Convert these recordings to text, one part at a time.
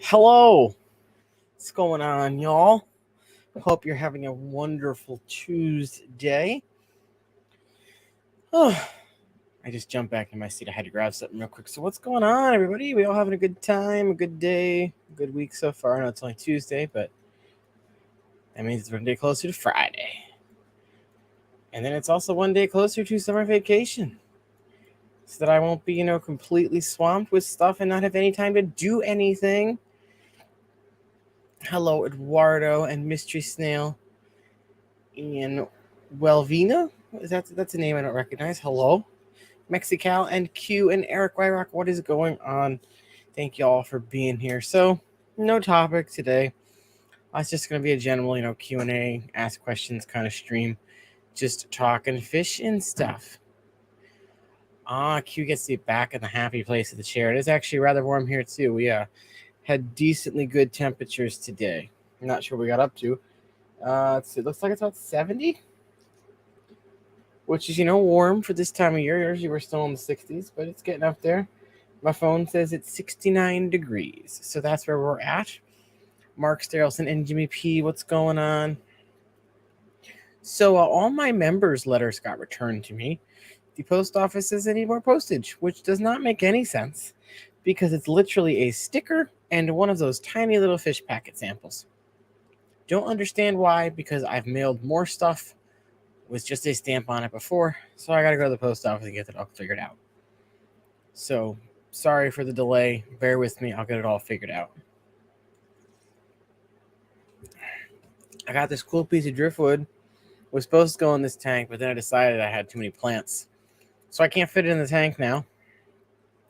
Hello, what's going on, y'all? Hope you're having a wonderful Tuesday. Oh, I just jumped back in my seat. I had to grab something real quick. So, what's going on, everybody? We all having a good time, a good day, a good week so far. I know it's only Tuesday, but that means it's one day closer to Friday. And then it's also one day closer to summer vacation. So that I won't be, completely swamped with stuff and not have any time to do anything. Hello, Eduardo and Mystery Snail. And Welvina? That's a name I don't recognize. Hello. Mexical and Q and Eric Wyrock. What is going on? Thank you all for being here. So, no topic today. It's just going to be a general, Q&A, ask questions kind of stream. Just talking fish and stuff. Q gets the back in the happy place of the chair. It is actually rather warm here, too. We had decently good temperatures today. I'm not sure what we got up to. It looks like it's about 70, which is, warm for this time of year. Usually we're still in the 60s, but it's getting up there. My phone says it's 69 degrees, so that's where we're at. Mark Sterelson and Jimmy P, what's going on? So all my members' letters got returned to me. The post office says they need more postage, which does not make any sense because it's literally a sticker and one of those tiny little fish packet samples. Don't understand why, because I've mailed more stuff with just a stamp on it before, so I gotta go to the post office and get that all figured out. So, sorry for the delay. Bear with me. I'll get it all figured out. I got this cool piece of driftwood. It was supposed to go in this tank, but then I decided I had too many plants. So I can't fit it in the tank now,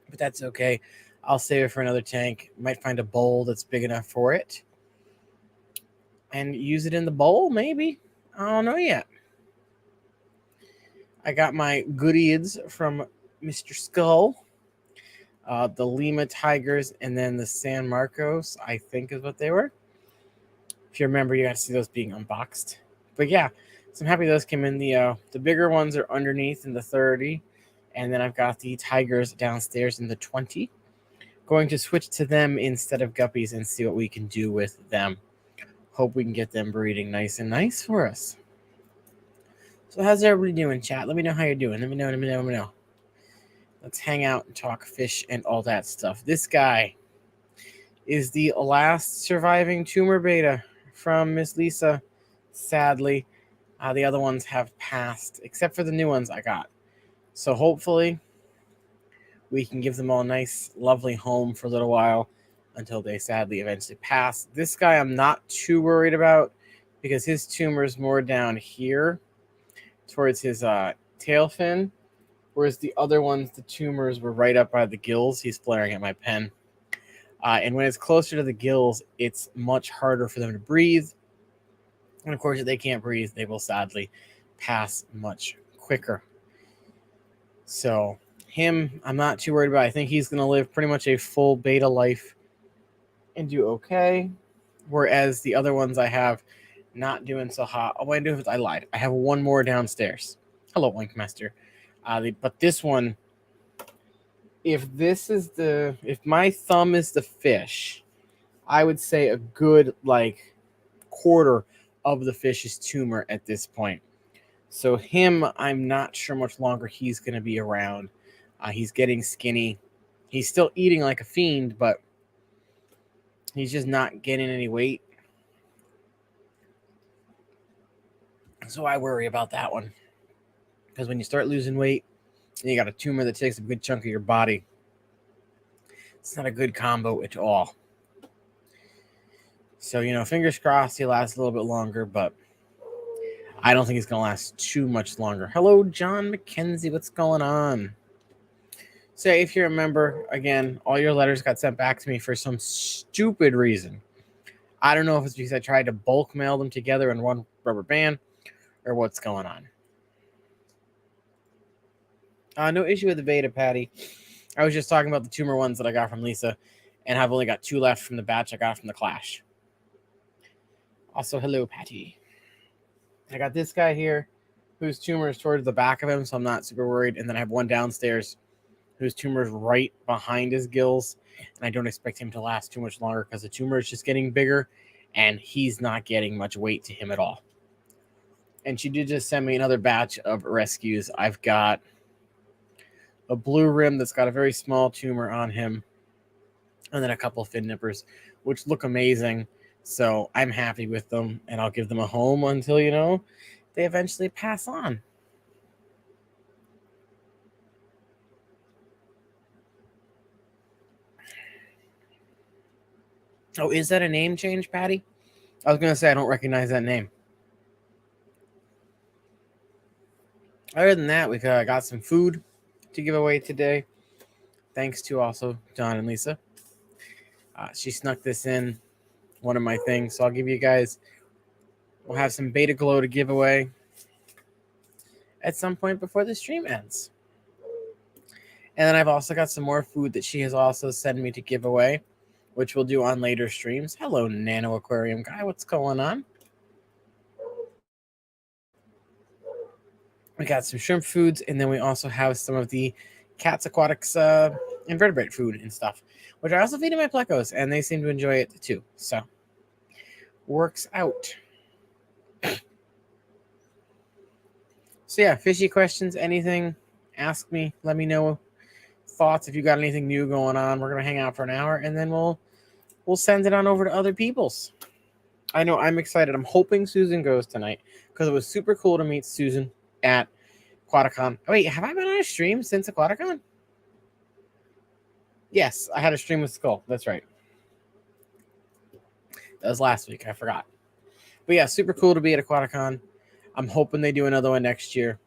but that's okay. I'll save it for another tank. Might find a bowl that's big enough for it and use it in the bowl, maybe. I don't know yet. I got my goodies from Mr. Skull, the Lima Tigers, and then the San Marcos, I think is what they were. If you remember, you got to see those being unboxed. But yeah, so I'm happy those came in. The bigger ones are underneath in the 30, and then I've got the Tigers downstairs in the 20. Going to switch to them instead of guppies and see what we can do with them. Hope we can get them breeding nice and nice for us. So how's everybody doing, chat? Let me know how you're doing. Let me know. Let's hang out and talk fish and all that stuff. This guy is the last surviving tumor betta from Miss Lisa, sadly. The other ones have passed, except for the new ones I got. So hopefully we can give them all a nice, lovely home for a little while until they sadly eventually pass. This guy I'm not too worried about because his tumor is more down here towards his tail fin, whereas the other ones, the tumors were right up by the gills. He's flaring at my pen. And when it's closer to the gills, it's much harder for them to breathe. And of course, if they can't breathe, they will sadly pass much quicker. So him, I'm not too worried about. I think he's going to live pretty much a full betta life and do okay. Whereas the other ones I have not doing so hot. Oh, I lied. I have one more downstairs. Hello, Winkmaster. But this one, if my thumb is the fish, I would say a good quarter of the fish's tumor at this point. So him, I'm not sure much longer he's going to be around. He's getting skinny. He's still eating like a fiend, but he's just not getting any weight. So I worry about that one. Because when you start losing weight, and you got a tumor that takes a good chunk of your body, it's not a good combo at all. So, fingers crossed he lasts a little bit longer, but I don't think he's going to last too much longer. Hello, John McKenzie. What's going on? So if you remember, again, all your letters got sent back to me for some stupid reason. I don't know if it's because I tried to bulk mail them together in one rubber band or what's going on. No issue with the betta, Patty. I was just talking about the tumor ones that I got from Lisa, and I've only got 2 left from the batch I got from the Clash. Also, hello, Patty. I got this guy here, whose tumor is towards the back of him, so I'm not super worried. And then I have one downstairs whose tumor is right behind his gills, and I don't expect him to last too much longer because the tumor is just getting bigger, and he's not getting much weight to him at all. And she did just send me another batch of rescues. I've got a blue rim that's got a very small tumor on him, and then a couple of fin nippers, which look amazing. So I'm happy with them, and I'll give them a home until, they eventually pass on. Oh, is that a name change, Patty? I was going to say I don't recognize that name. Other than that, we got some food to give away today. Thanks to also Don and Lisa. She snuck this in one of my things. So I'll give you guys, we'll have some Beta Glow to give away at some point before the stream ends. And then I've also got some more food that she has also sent me to give away, which we'll do on later streams. Hello, Nano Aquarium guy. What's going on? We got some shrimp foods, and then we also have some of the Cats Aquatics invertebrate food and stuff, which I also feed to my plecos, and they seem to enjoy it too. So, works out. So yeah, fishy questions, anything, ask me, let me know thoughts if you got anything new going on. We're gonna hang out for an hour, and then we'll send it on over to other people's. I know I'm excited. I'm hoping Susan goes tonight because it was super cool to meet Susan at Aquaticon. Oh, wait, have I been on a stream since Aquaticon? Yes, I had a stream with Skull. That's right. That was last week. I forgot. But yeah, super cool to be at Aquaticon. I'm hoping they do another one next year.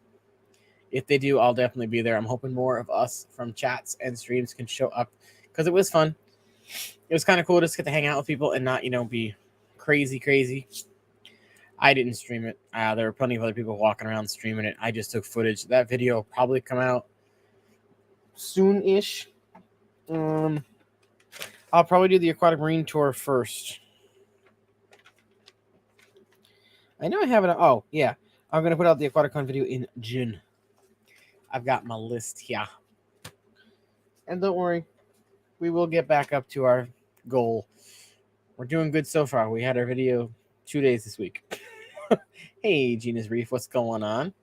If they do, I'll definitely be there. I'm hoping more of us from chats and streams can show up because it was fun. It was kind of cool to just get to hang out with people and not, be crazy. I didn't stream it. There were plenty of other people walking around streaming it. I just took footage. That video will probably come out soon-ish. I'll probably do the aquatic marine tour first. I know I have it. Oh, yeah. I'm going to put out the Aquaticon video in June. I've got my list here. And don't worry, we will get back up to our goal. We're doing good so far. We had our video 2 days this week. Hey, Gina's Reef, what's going on?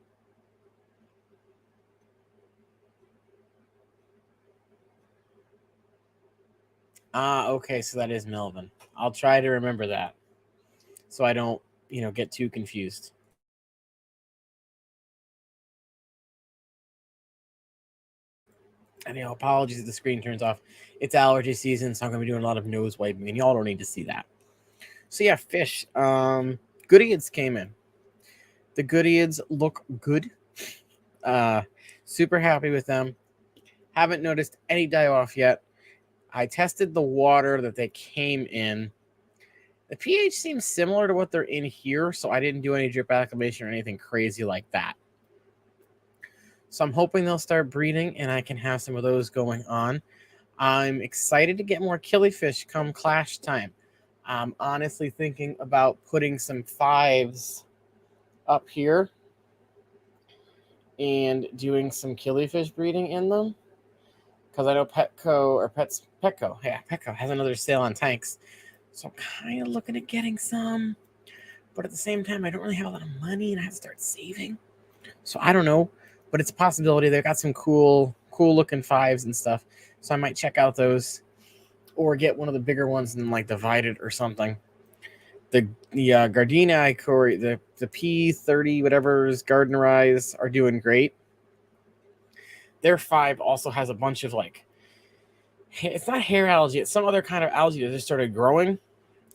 Okay, so that is Melvin. I'll try to remember that so I don't, get too confused. And apologies if the screen turns off. It's allergy season, so I'm going to be doing a lot of nose wiping, and y'all don't need to see that. So yeah, fish. Goodeids came in. The Goodeids look good. Super happy with them. Haven't noticed any die off yet. I tested the water that they came in. The pH seems similar to what they're in here, so I didn't do any drip acclimation or anything crazy like that. So I'm hoping they'll start breeding and I can have some of those going on. I'm excited to get more killifish come clash time. I'm honestly thinking about putting some 5s up here and doing some killifish breeding in them. Because I know Petco has another sale on tanks. So I'm kind of looking at getting some. But at the same time, I don't really have a lot of money and I have to start saving. So I don't know. But it's a possibility. They've got some cool looking 5s and stuff. So I might check out those. Or get one of the bigger ones and divide it or something. The Gardenia, the P30 whatever's Gardenerize are doing great. Their 5 also has a bunch of it's not hair algae, it's some other kind of algae that just started growing,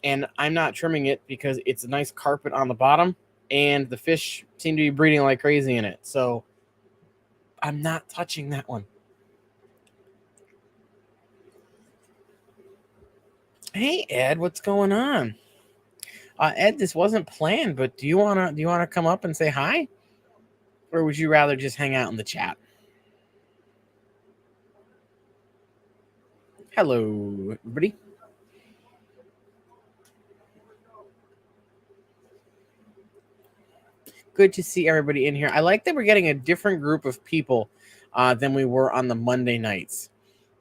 and I'm not trimming it because it's a nice carpet on the bottom, and the fish seem to be breeding like crazy in it, so I'm not touching that one. Hey Ed, what's going on? Ed, this wasn't planned, but do you wanna come up and say hi, or would you rather just hang out in the chat? Hello, everybody. Good to see everybody in here. I like that we're getting a different group of people than we were on the Monday nights.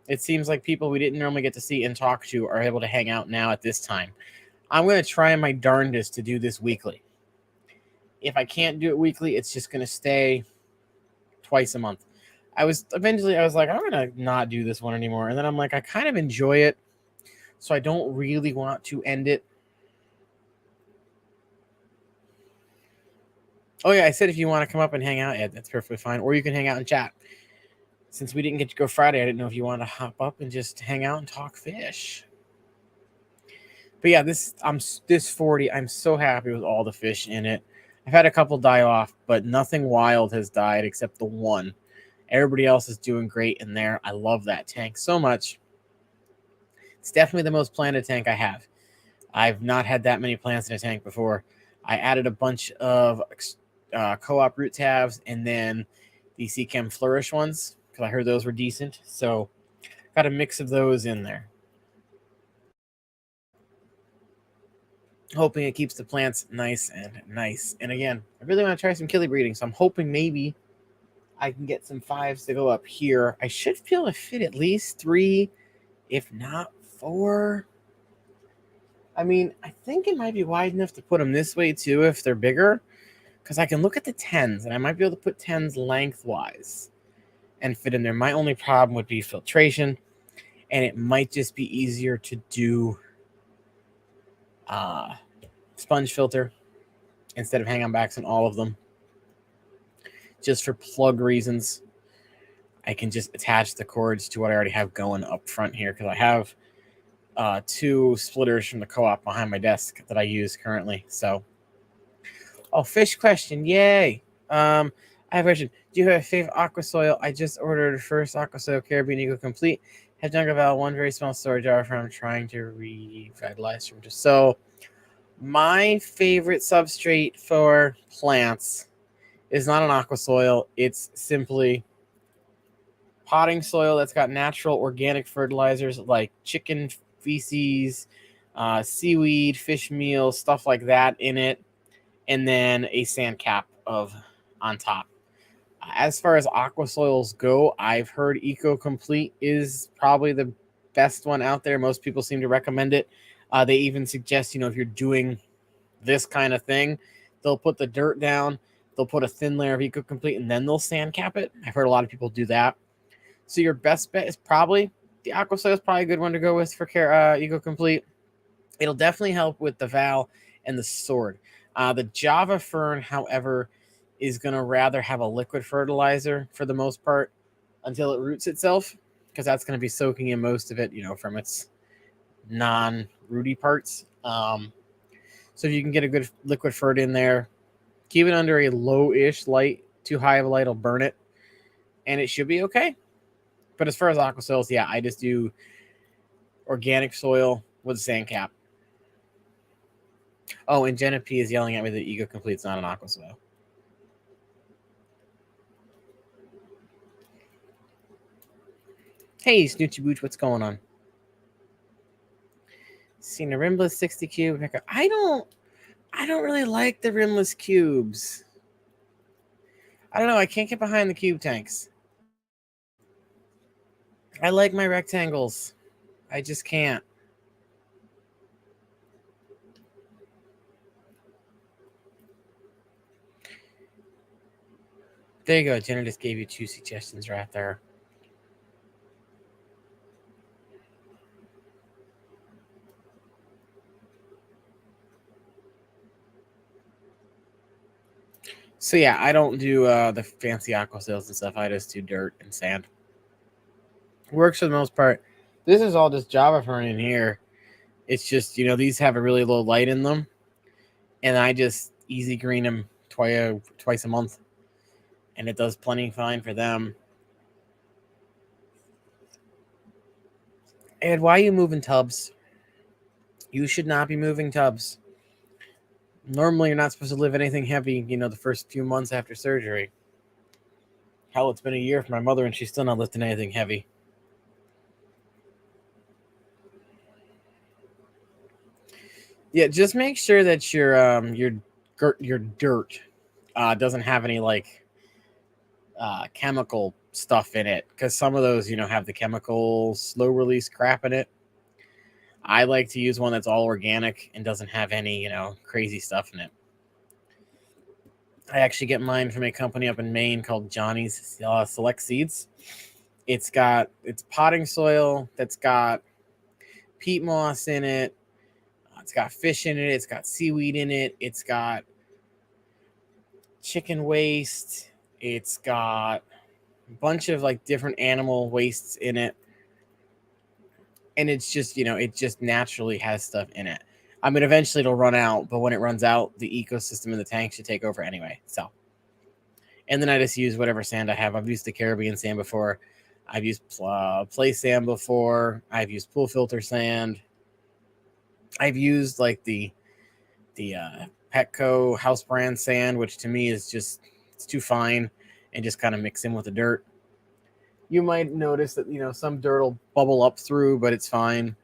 It seems like people we didn't normally get to see and talk to are able to hang out now at this time. I'm going to try my darndest to do this weekly. If I can't do it weekly, it's just going to stay twice a month. I was like, I'm going to not do this one anymore. And then I'm like, I kind of enjoy it, so I don't really want to end it. Oh, yeah, I said if you want to come up and hang out, Ed, that's perfectly fine. Or you can hang out and chat. Since we didn't get to go Friday, I didn't know if you wanted to hop up and just hang out and talk fish. But yeah, this 40, I'm so happy with all the fish in it. I've had a couple die off, but nothing wild has died except the one. Everybody else is doing great in there. I love that tank so much. It's definitely the most planted tank I have. I've not had that many plants in a tank before. I added a bunch of co-op root tabs and then the Chem Flourish ones because I heard those were decent. So got a mix of those in there. Hoping it keeps the plants nice. And again, I really want to try some killie breeding, so I'm hoping maybe I can get some 5s to go up here. I should be able to fit at least 3, if not 4. I mean, I think it might be wide enough to put them this way too if they're bigger, because I can look at the 10s and I might be able to put 10s lengthwise and fit in there. My only problem would be filtration, and it might just be easier to do sponge filter instead of hang-on backs on all of them. Just for plug reasons, I can just attach the cords to what I already have going up front here, because I have 2 splitters from the co-op behind my desk that I use currently. So, fish question, yay! I have a question. Do you have a favorite aqua soil? I just ordered first aqua soil Caribbean Eco Complete. Have Jungle Val, one very small storage jar from trying to revitalize from just so. My favorite substrate for plants is not an aqua soil. It's simply potting soil that's got natural organic fertilizers like chicken feces, seaweed, fish meal, stuff like that in it, and then a sand cap on top. As far as aqua soils go, I've heard Eco Complete is probably the best one out there. Most people seem to recommend it. They even suggest, if you're doing this kind of thing, they'll put the dirt down, they'll put a thin layer of Eco Complete, and then they'll sand cap it. I've heard a lot of people do that. So your best bet is probably the aqua soil is probably a good one to go with for Eco Complete. It'll definitely help with the Val and the Sword. The Java Fern, however, is going to rather have a liquid fertilizer for the most part until it roots itself, because that's going to be soaking in most of it, from its non-rooty parts. So if you can get a good liquid fert in there, keep it under a low-ish light. Too high of a light will burn it, and it should be okay. But as far as aqua soils, yeah, I just do organic soil with a sand cap. Oh, and Jenna P is yelling at me that Eco Complete's not an aqua soil. Hey, Snoochie Booch, what's going on? Seen a rimless 60 cube. I don't really like the rimless cubes. I don't know. I can't get behind the cube tanks. I like my rectangles. I just can't. There you go. Jenna just gave you 2 suggestions right there. So yeah, I don't do the fancy aqua soils and stuff. I just do dirt and sand. Works for the most part. This is all just Java Fern in here. It's just, these have a really low light in them, and I just easy green them twice a month, and it does plenty fine for them. Ed, why are you moving tubs? You should not be moving tubs. Normally, you're not supposed to lift anything heavy, the first few months after surgery. Hell, it's been a year for my mother, and she's still not lifting anything heavy. Yeah, just make sure that your dirt doesn't have any chemical stuff in it, because some of those, have the chemical slow release crap in it. I like to use one that's all organic and doesn't have any, crazy stuff in it. I actually get mine from a company up in Maine called Johnny's Select Seeds. It's potting soil that's got peat moss in it. It's got fish in it. It's got seaweed in it. It's got chicken waste. It's got a bunch of like different animal wastes in it. And it's just, it just naturally has stuff in it. I mean, eventually it'll run out, but when it runs out, the ecosystem in the tank should take over anyway. So, and then I just use whatever sand I have. I've used the Caribbean sand before. I've used play sand before. I've used pool filter sand. I've used like the Petco house brand sand, which to me is just, it's too fine, and just kind of mix in with the dirt. You might notice that, some dirt will bubble up through, but it's fine.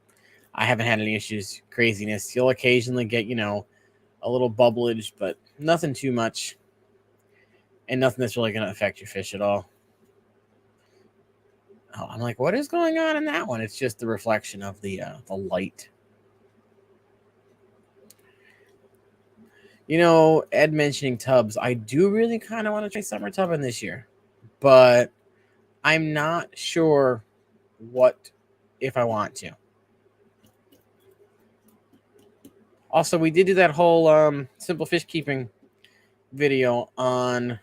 I haven't had any issues, craziness. You'll occasionally get, a little bubblage, but nothing too much. And nothing that's really going to affect your fish at all. Oh, I'm like, what is going on in that one? It's just the reflection of the light. Ed mentioning tubs. I do really kind of want to try summer tubbing this year, but I'm not sure if I want to. Also, we did do that whole simple fish keeping video on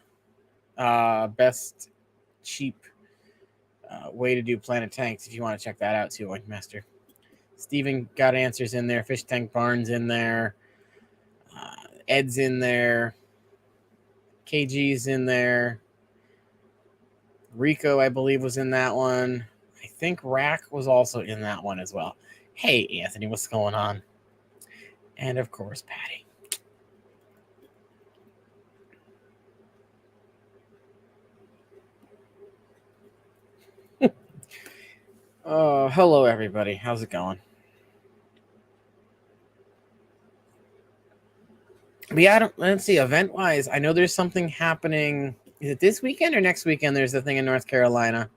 best cheap way to do planet tanks. If you want to check that out too, Wink Master. Steven got answers in there. Fish Tank Barnes in there. Ed's in there. KG's in there. Rico, I believe, was in that one. I think Rack was also in that one as well. Hey, Anthony, what's going on? And, of course, Patty. Hello, everybody. How's it going? But yeah, let's see. Event-wise, I know there's something happening. Is it this weekend or next weekend? There's a thing in North Carolina.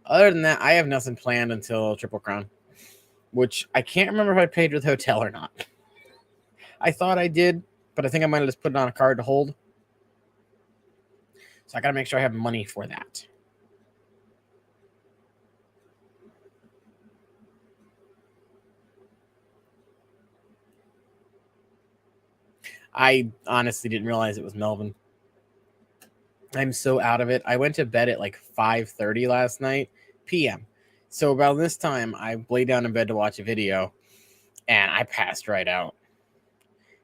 Other than that, I have nothing planned until Triple Crown, which I can't remember if I paid with hotel or not. I thought I did, but I think I might have just put it on a card to hold. So I got to make sure I have money for that. I honestly didn't realize it was Melvin. I'm so out of it. I went to bed at like 5:30 last night, p.m. So about this time, I lay down in bed to watch a video, and I passed right out.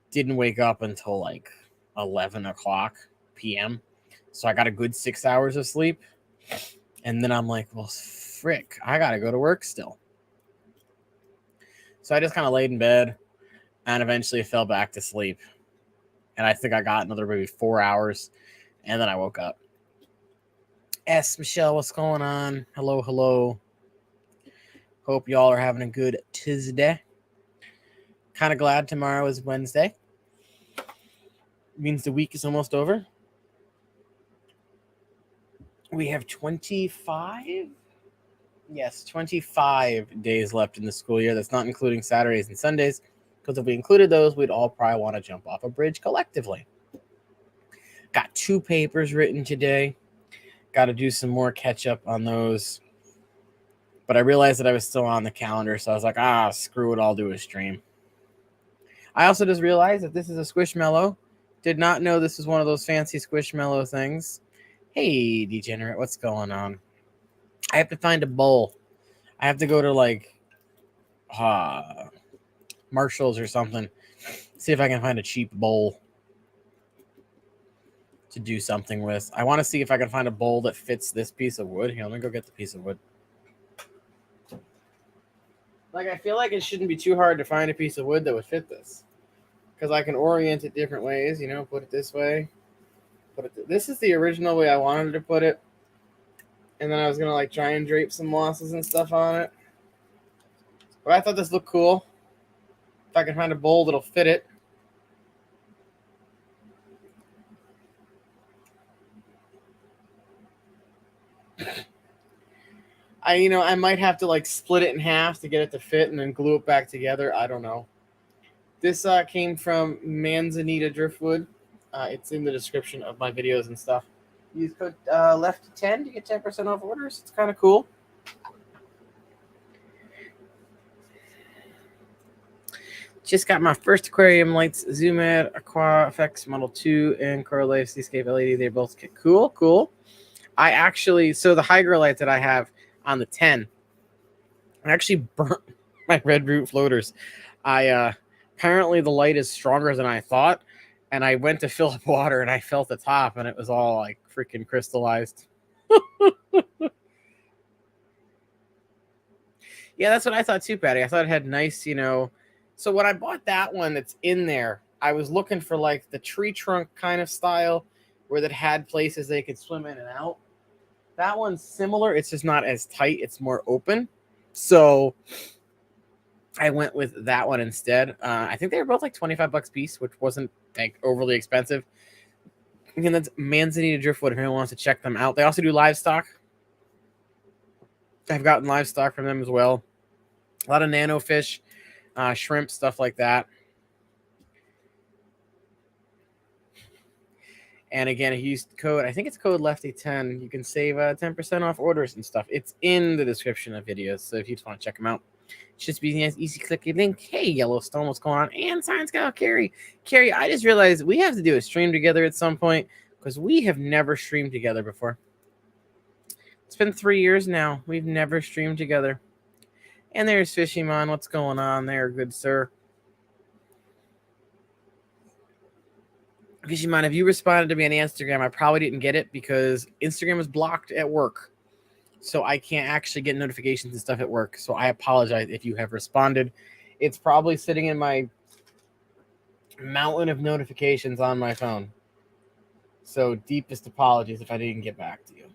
Didn't wake up until like 11 o'clock p.m. So I got a good 6 hours of sleep. And then I'm like, well, frick, I got to go to work still. So I just kind of laid in bed and eventually fell back to sleep. And I think I got another maybe 4 hours. And then I woke up. S. Michelle, what's going on? Hello, hello. Hope y'all are having a good Tuesday. Kind of glad tomorrow is Wednesday. Means the week is almost over. We have 25? Yes, 25 days left in the school year. That's not including Saturdays and Sundays. Because if we included those, we'd all probably want to jump off a bridge collectively. Got 2 papers written today. Got to do some more catch up on those. But I realized that I was still on the calendar, so I was like, screw it, I'll do a stream. I also just realized that this is a Squishmallow. Did not know this was one of those fancy Squishmallow things. Hey, Degenerate, what's going on? I have to find a bowl. I have to go to like Marshall's or something. See if I can find a cheap bowl to do something with. I want to see if I can find a bowl that fits this piece of wood. Here, let me go get the piece of wood. Like, I feel like it shouldn't be too hard to find a piece of wood that would fit this. Because I can orient it different ways, put it this way. This is the original way I wanted to put it. And then I was going to, try and drape some mosses and stuff on it. But I thought this looked cool. If I can find a bowl that'll fit it. I might have to like split it in half to get it to fit and then glue it back together. I don't know. This came from Manzanita Driftwood. It's in the description of my videos and stuff. Use code left10 to get 10% off orders. It's kind of cool. Just got my first aquarium lights, Zoomad, Aqua FX Model 2, and Correlate Seascape LED. They both get cool. I actually, so the hydro light that I have on the 10, I actually burnt my red root floaters. Apparently the light is stronger than I thought, and I went to fill up water and I felt the top and it was all like freaking crystallized. Yeah, that's what I thought too, Patty. I thought it had nice, So when I bought that one that's in there, I was looking for like the tree trunk kind of style where that had places they could swim in and out. That one's similar. It's just not as tight. It's more open. So I went with that one instead. I think they were both like $25 a piece, which wasn't like overly expensive. Again, that's Manzanita Driftwood if anyone wants to check them out. They also do livestock. I've gotten livestock from them as well. A lot of nano fish, shrimp, stuff like that. And again, if you use the code, I think it's code Lefty10, you can save 10% off orders and stuff. It's in the description of videos, so if you just want to check them out, it's just be nice, easy clicky link. Hey, Yellowstone, what's going on? And Science Scout Carrie. Carrie, I just realized we have to do a stream together at some point because we have never streamed together before. It's been 3 years now. We've never streamed together. And there's Fishie. What's going on there, good sir? Fishie, if you responded to me on Instagram, I probably didn't get it because Instagram is blocked at work. So I can't actually get notifications and stuff at work. So I apologize if you have responded. It's probably sitting in my mountain of notifications on my phone. So deepest apologies if I didn't get back to you.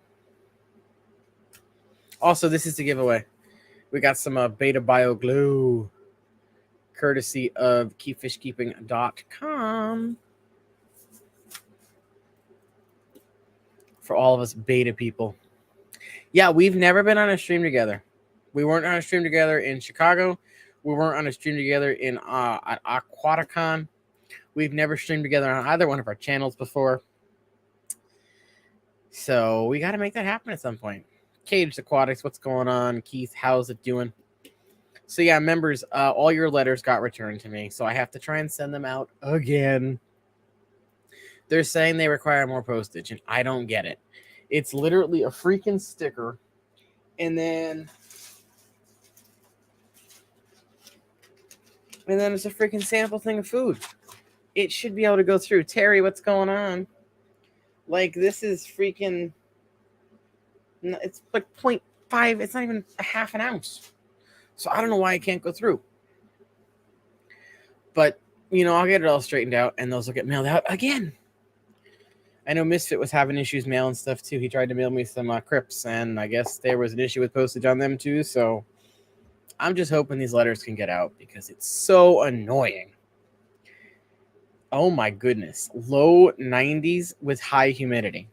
Also, this is the giveaway. We got some Betta Bio Glue, courtesy of keepfishkeeping.com. For all of us beta people. Yeah, we've never been on a stream together. We weren't on a stream together in Chicago. We weren't on a stream together in at Aquaticon. We've never streamed together on either one of our channels before. So we got to make that happen at some point. Caged Aquatics, what's going on? Keith, how's it doing? So yeah, members, all your letters got returned to me. So I have to try and send them out again. They're saying they require more postage, and I don't get it. It's literally a freaking sticker, and then it's a freaking sample thing of food. It should be able to go through. Terry, what's going on? Like, this is freaking... It's like 0.5. It's not even a half an ounce. So I don't know why it can't go through. But, I'll get it all straightened out, and those will get mailed out again. I know Misfit was having issues mailing stuff, too. He tried to mail me some Crips, and I guess there was an issue with postage on them, too. So I'm just hoping these letters can get out because it's so annoying. Oh, my goodness. Low 90s with high humidity.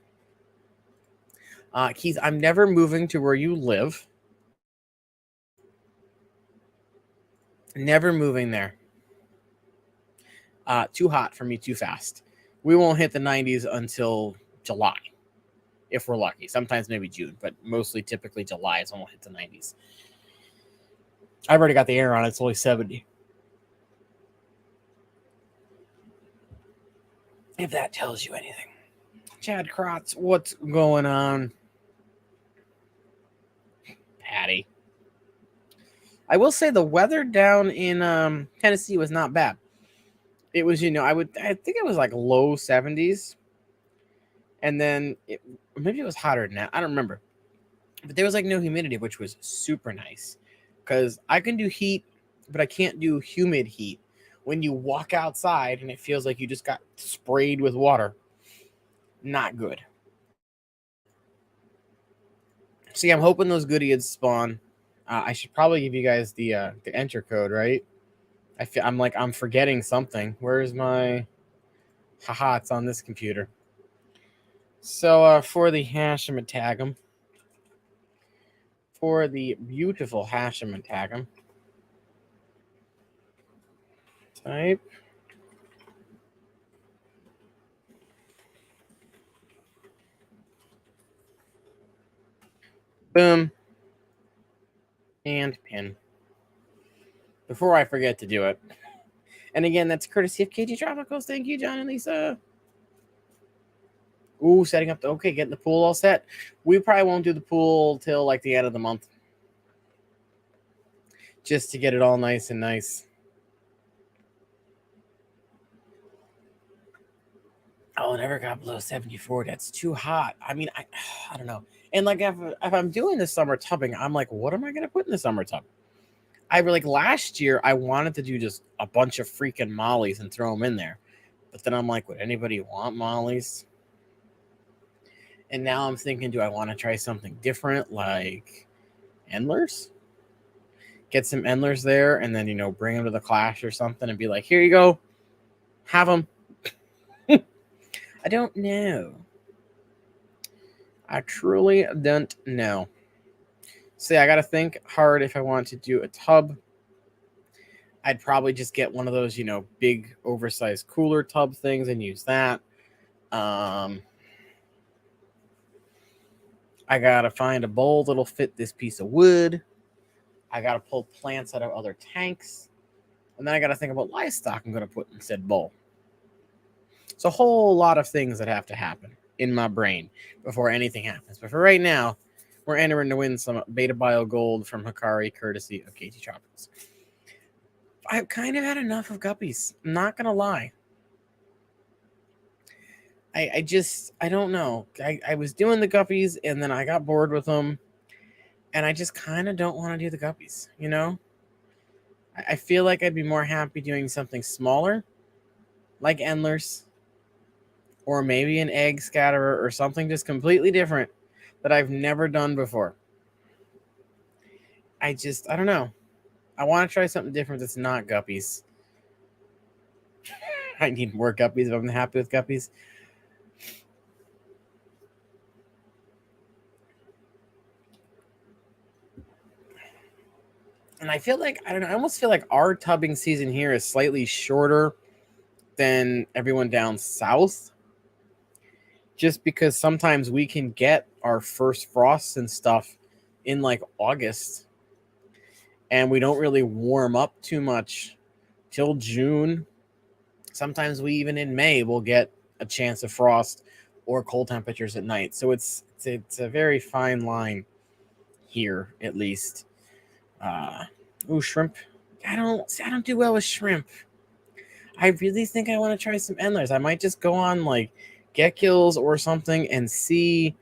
Keith, I'm never moving to where you live. Never moving there. Too hot for me, too fast. We won't hit the 90s until July, if we're lucky. Sometimes maybe June, but mostly typically July is when we'll hit the 90s. I've already got the air on. It's only 70. If that tells you anything. Chad Krotz, what's going on? Patty. I will say the weather down in Tennessee was not bad. It was, I think it was like low 70s. And then maybe it was hotter than that. I don't remember. But there was like no humidity, which was super nice. Because I can do heat, but I can't do humid heat. When you walk outside and it feels like you just got sprayed with water. Not good. See, I'm hoping those goodies spawn. I should probably give you guys the enter code, right? I'm forgetting something. Where's my... Haha, it's on this computer. So for the hash, I'm going to tag them. for the beautiful Hashem and Tagum. Type. Boom. And pin. Before I forget to do it. And again, that's courtesy of KG Tropicals. Thank you, John and Lisa. Ooh, setting up okay, getting the pool all set. We probably won't do the pool till like the end of the month. Just to get it all nice and nice. Oh, never got below 74. That's too hot. I mean, I don't know. And like if I'm doing the summer tubbing, I'm like, what am I gonna put in the summer tub? Last year I wanted to do just a bunch of freaking mollies and throw them in there. But then I'm like, would anybody want mollies? And now I'm thinking, do I want to try something different like endlers? Get some endlers there and then, bring them to the clash or something and be like, here you go. Have them. I don't know. I truly don't know. See, I got to think hard if I want to do a tub. I'd probably just get one of those, big oversized cooler tub things and use that. I got to find a bowl that'll fit this piece of wood. I got to pull plants out of other tanks. And then I got to think about livestock I'm going to put in said bowl. It's a whole lot of things that have to happen in my brain before anything happens. But for right now, we're entering to win some Beta Bio Gold from Hikari, courtesy of KT Tropicals. I've kind of had enough of guppies. I'm not going to lie. I don't know. I was doing the guppies, and then I got bored with them. And I just kind of don't want to do the guppies, I feel like I'd be more happy doing something smaller, like endlers, or maybe an egg scatterer or something just completely different that I've never done before. I don't know. I want to try something different that's not guppies. I need more guppies if I'm happy with guppies. And I feel like, I don't know, I almost feel like our tubbing season here is slightly shorter than everyone down south. Just because sometimes we can get our first frosts and stuff in like August. And we don't really warm up too much till June. Sometimes we even in May will get a chance of frost or cold temperatures at night. So it's a very fine line here, at least. Shrimp. I don't do well with shrimp. I really think I want to try some endlers. I might just go on like Get Kills or something and see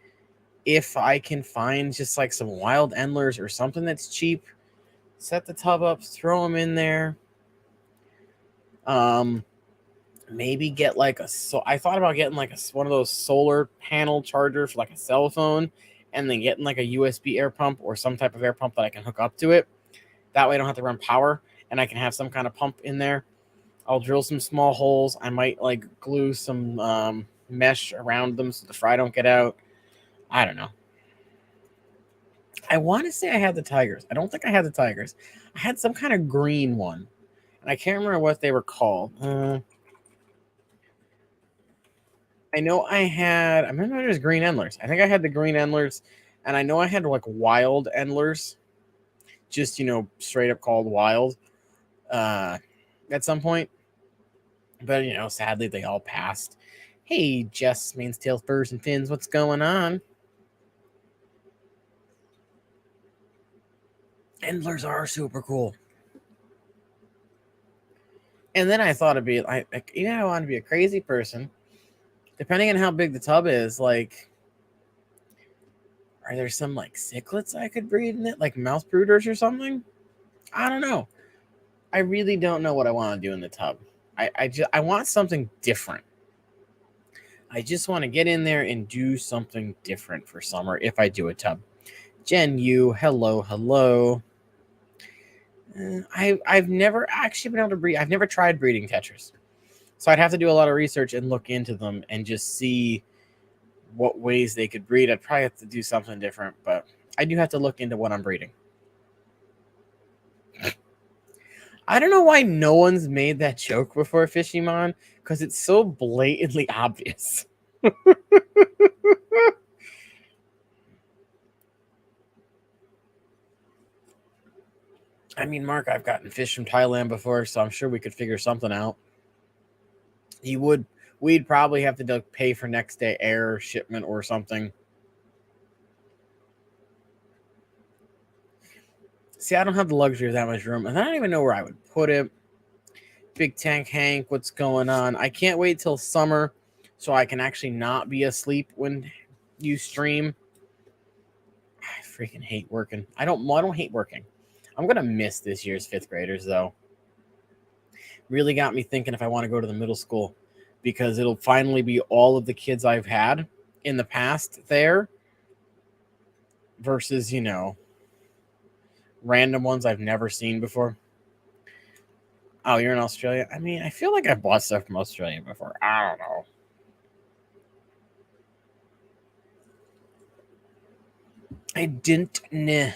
if I can find just like some wild endlers or something that's cheap. Set the tub up, throw them in there. Maybe get like I thought about getting like one of those solar panel chargers for like a cell phone, and then getting like a USB air pump or some type of air pump that I can hook up to it. That way I don't have to run power, and I can have some kind of pump in there. I'll drill some small holes. I might like glue some mesh around them so the fry don't get out. I don't know. I want to say I had the tigers. I don't think I had the tigers. I had some kind of green one, and I can't remember what they were called. I know I remember there was green endlers. I think I had the green endlers, and I know I had like wild endlers, just, straight up called wild at some point. But, sadly they all passed. Hey, Jess, mains, tails, spurs, and fins, what's going on? Endlers are super cool. And then I thought it'd be I want to be a crazy person. Depending on how big the tub is, like, are there some like cichlids I could breed in it, like mouse brooders or something? I don't know. I really don't know what I want to do in the tub. I want something different. I just want to get in there and do something different for summer if I do a tub. Jen, hello. I've never actually been able to breed. I've never tried breeding tetras. So I'd have to do a lot of research and look into them and just see what ways they could breed. I'd probably have to do something different, but I do have to look into what I'm breeding. I don't know why no one's made that joke before, Fishimon, because it's so blatantly obvious. I mean, Mark, I've gotten fish from Thailand before, so I'm sure we could figure something out. We'd probably have to pay for next day air shipment or something. See, I don't have the luxury of that much room, and I don't even know where I would put it. Big Tank Hank, what's going on? I can't wait till summer so I can actually not be asleep when you stream. I freaking hate working. I don't hate working. I'm gonna miss this year's 5th graders though. Really got me thinking if I want to go to the middle school, because it'll finally be all of the kids I've had in the past there versus, random ones I've never seen before. Oh, you're in Australia? I mean, I feel like I bought stuff from Australia before. I don't know. I didn't know.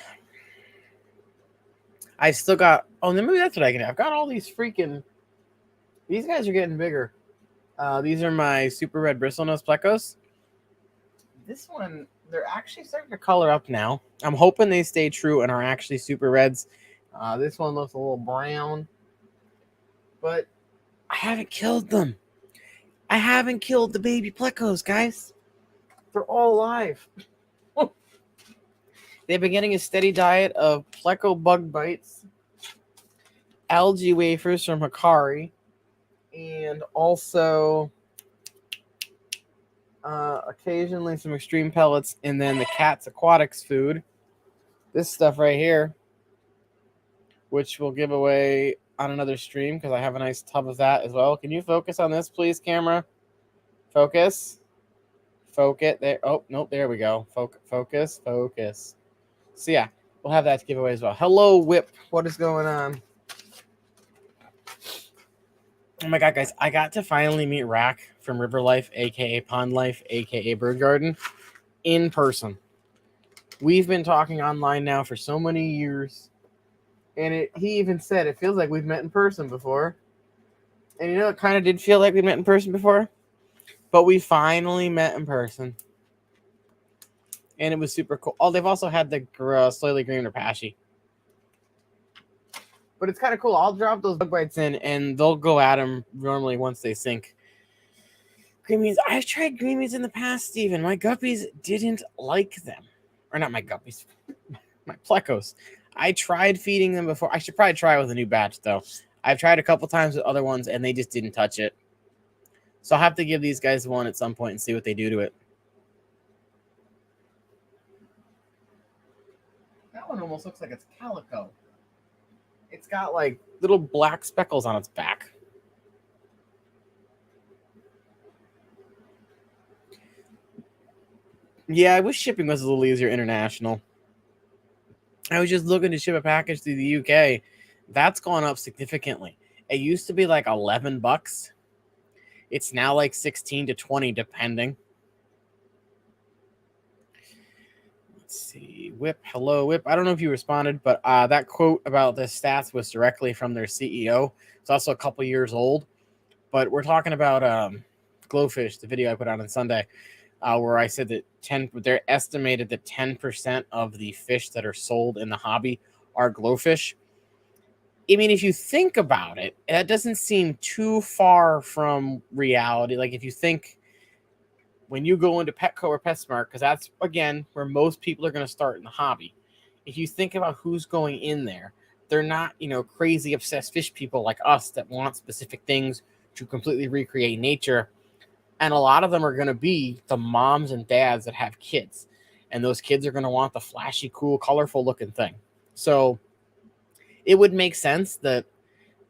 I've still got... Oh, maybe that's what I can do. I've got all these freaking... These guys are getting bigger. These are my super red bristlenose plecos. This one, they're actually starting to color up now. I'm hoping they stay true and are actually super reds. This one looks a little brown. But I haven't killed them. I haven't killed the baby plecos, guys. They're all alive. They've been getting a steady diet of pleco bug bites, algae wafers from Hikari, and also occasionally some extreme pellets, and then the cat's aquatics food. This stuff right here, which we'll give away on another stream because I have a nice tub of that as well. Can you focus on this, please, camera? Focus. Focus. There. Oh, nope. There we go. Focus. So, yeah, we'll have that to give away as well. Hello, Whip. What is going on? Oh, my God, guys. I got to finally meet Rack from River Life, a.k.a. Pond Life, a.k.a. Bird Garden, in person. We've been talking online now for so many years. And he even said, it feels like we've met in person before. And it kind of did feel like we met in person before. But we finally met in person. And it was super cool. Oh, they've also had the slightly green Rapashi. But it's kind of cool. I'll drop those bug bites in, and they'll go at them normally once they sink. Green beans. I've tried green beans in the past, Steven. My guppies didn't like them. Or not my guppies. My plecos. I tried feeding them before. I should probably try with a new batch, though. I've tried a couple times with other ones, and they just didn't touch it. So I'll have to give these guys one at some point and see what they do to it. That one almost looks like it's calico. It's got like little black speckles on its back. Yeah, I wish shipping was a little easier international. I was just looking to ship a package to the UK. That's gone up significantly. It used to be like $11. It's now like 16 to 20, depending. Let's see. Whip. Hello, Whip. I don't know if you responded, but that quote about the stats was directly from their CEO. It's also a couple years old. But we're talking about Glowfish, the video I put out on Sunday, where I said that they're estimated that 10% of the fish that are sold in the hobby are glowfish. I mean, if you think about it, that doesn't seem too far from reality. Like if you think when you go into Petco or PetSmart, because that's, again, where most people are going to start in the hobby. If you think about who's going in there, they're not, crazy obsessed fish people like us that want specific things to completely recreate nature. And a lot of them are going to be the moms and dads that have kids. And those kids are going to want the flashy, cool, colorful looking thing. So it would make sense that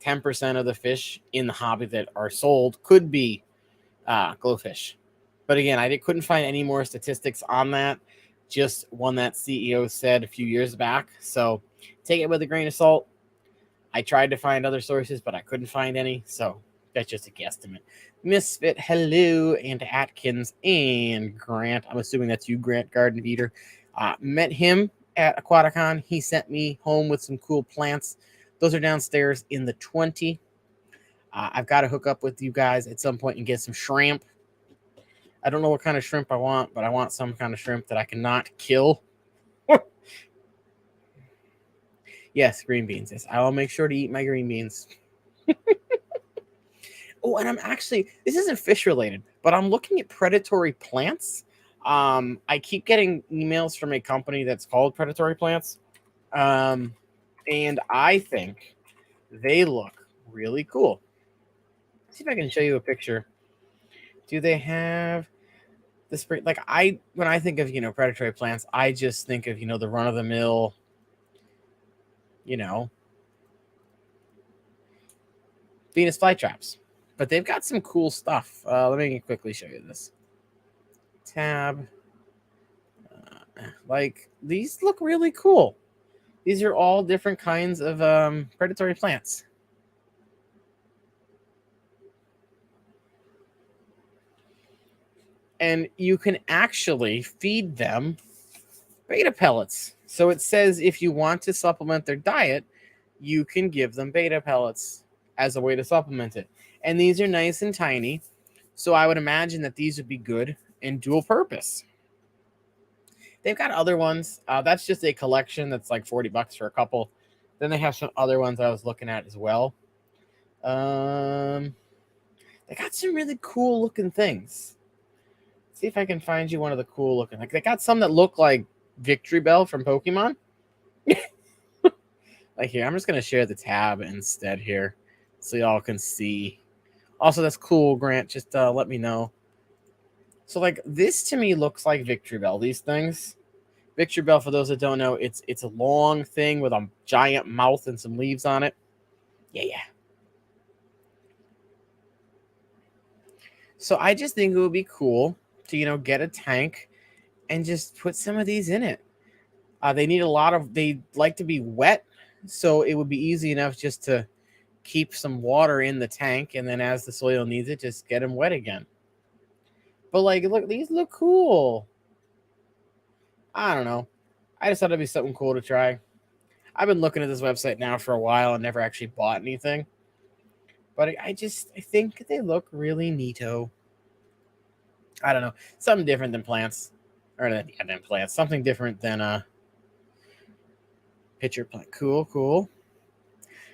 10% of the fish in the hobby that are sold could be glowfish. But again, I couldn't find any more statistics on that. Just one that CEO said a few years back. So take it with a grain of salt. I tried to find other sources, but I couldn't find any. So that's just a guesstimate. Misfit, hello, and Atkins and Grant. I'm assuming that's you, Grant Garden Feeder. Met him at Aquaticon. He sent me home with some cool plants. Those are downstairs in the 20. I've got to hook up with you guys at some point and get some shrimp. I don't know what kind of shrimp I want, but I want some kind of shrimp that I cannot kill. Yes, green beans. Yes, I will make sure to eat my green beans. Oh, and I'm actually, this isn't fish related, but I'm looking at predatory plants. I keep getting emails from a company that's called Predatory Plants. And I think they look really cool. Let's see if I can show you a picture. Do they have the spring? Like when I think of, predatory plants, I just think of, the run of the mill, Venus flytraps. But they've got some cool stuff. Let me quickly show you this. Tab. Like, these look really cool. These are all different kinds of predatory plants. And you can actually feed them beta pellets. So it says if you want to supplement their diet, you can give them beta pellets as a way to supplement it. And these are nice and tiny. So I would imagine that these would be good and dual purpose. They've got other ones. That's just a collection that's like $40 for a couple. Then they have some other ones I was looking at as well. They got some really cool looking things. Let's see if I can find you one of the cool looking. Like, they got some that look like Victory Bell from Pokemon. Like, here, I'm just going to share the tab instead here so y'all can see. Also, that's cool, Grant. Just let me know. So, like, this to me looks like Victory Bell, these things. Victory Bell, for those that don't know, it's a long thing with a giant mouth and some leaves on it. Yeah. So I just think it would be cool to, get a tank and just put some of these in it. They like to be wet, so it would be easy enough just to keep some water in the tank, and then as the soil needs it, just get them wet again. But, like, look, these look cool. I don't know. I just thought it'd be something cool to try. I've been looking at this website now for a while and never actually bought anything. But I think they look really neato. I don't know. Something different than plants. Or than plants. Something different than pitcher plant. Cool.